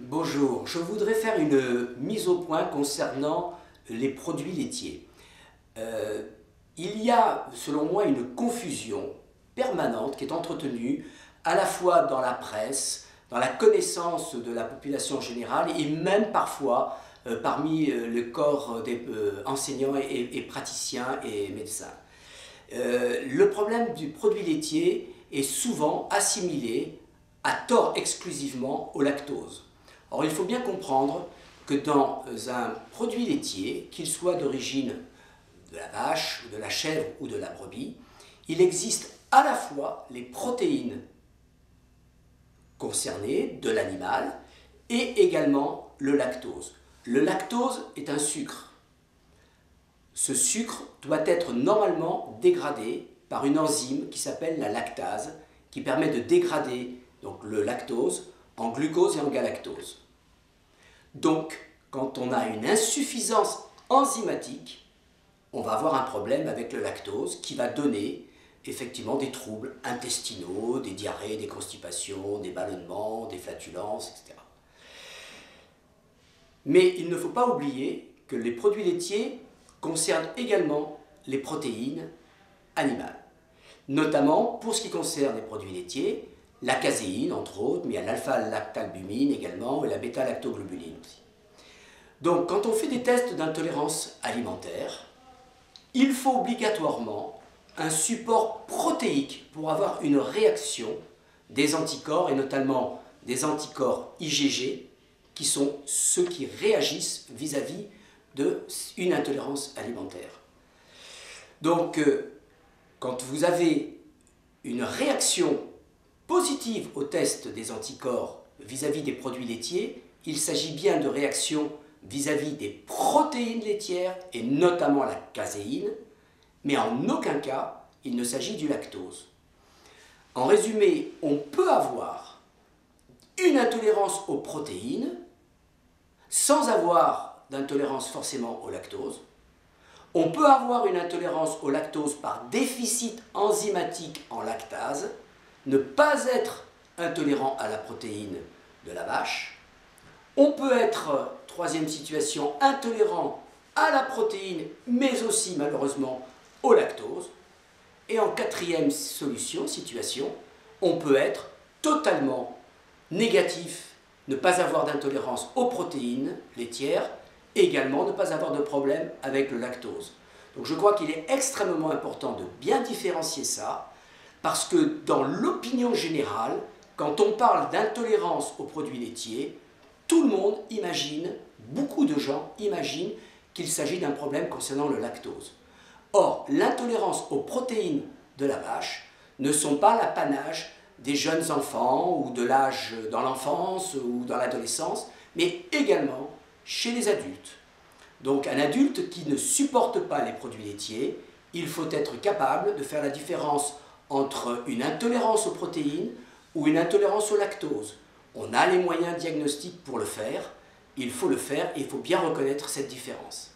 Bonjour, je voudrais faire une mise au point concernant les produits laitiers. Il y a, selon moi, une confusion permanente qui est entretenue à la fois dans la presse, dans la connaissance de la population générale et même parfois parmi le corps des enseignants et praticiens et médecins. Le problème du produit laitier est souvent assimilé à tort exclusivement au lactose. Or, il faut bien comprendre que dans un produit laitier, qu'il soit d'origine de la vache, de la chèvre ou de la brebis, il existe à la fois les protéines concernées de l'animal et également le lactose. Le lactose est un sucre. Ce sucre doit être normalement dégradé par une enzyme qui s'appelle la lactase, qui permet de dégrader donc, le lactose en glucose et en galactose. Donc, quand on a une insuffisance enzymatique, on va avoir un problème avec le lactose qui va donner effectivement des troubles intestinaux, des diarrhées, des constipations, des ballonnements, des flatulences, etc. Mais il ne faut pas oublier que les produits laitiers concernent également les protéines animales. Notamment, pour ce qui concerne les produits laitiers, la caséine, entre autres, mais il y a l'alpha-lactalbumine également et la bêta-lactoglobuline aussi. Donc, quand on fait des tests d'intolérance alimentaire, il faut obligatoirement un support protéique pour avoir une réaction des anticorps, et notamment des anticorps IgG, qui sont ceux qui réagissent vis-à-vis d'une intolérance alimentaire. Donc, quand vous avez une réaction positive au test des anticorps vis-à-vis des produits laitiers, il s'agit bien de réactions vis-à-vis des protéines laitières et notamment la caséine, mais en aucun cas il ne s'agit du lactose. En résumé, on peut avoir une intolérance aux protéines sans avoir d'intolérance forcément au lactose. On peut avoir une intolérance au lactose par déficit enzymatique en lactase, ne pas être intolérant à la protéine de la vache. On peut être, troisième situation, intolérant à la protéine, mais aussi malheureusement au lactose. Et en quatrième situation, on peut être totalement négatif, ne pas avoir d'intolérance aux protéines laitières, et également ne pas avoir de problème avec le lactose. Donc je crois qu'il est extrêmement important de bien différencier ça, parce que dans l'opinion générale, quand on parle d'intolérance aux produits laitiers, tout le monde imagine, beaucoup de gens imaginent qu'il s'agit d'un problème concernant le lactose. Or, l'intolérance aux protéines de la vache ne sont pas l'apanage des jeunes enfants ou de l'âge dans l'enfance ou dans l'adolescence, mais également chez les adultes. Donc un adulte qui ne supporte pas les produits laitiers, il faut être capable de faire la différence entre une intolérance aux protéines ou une intolérance au lactose. On a les moyens diagnostiques pour le faire, il faut le faire et il faut bien reconnaître cette différence.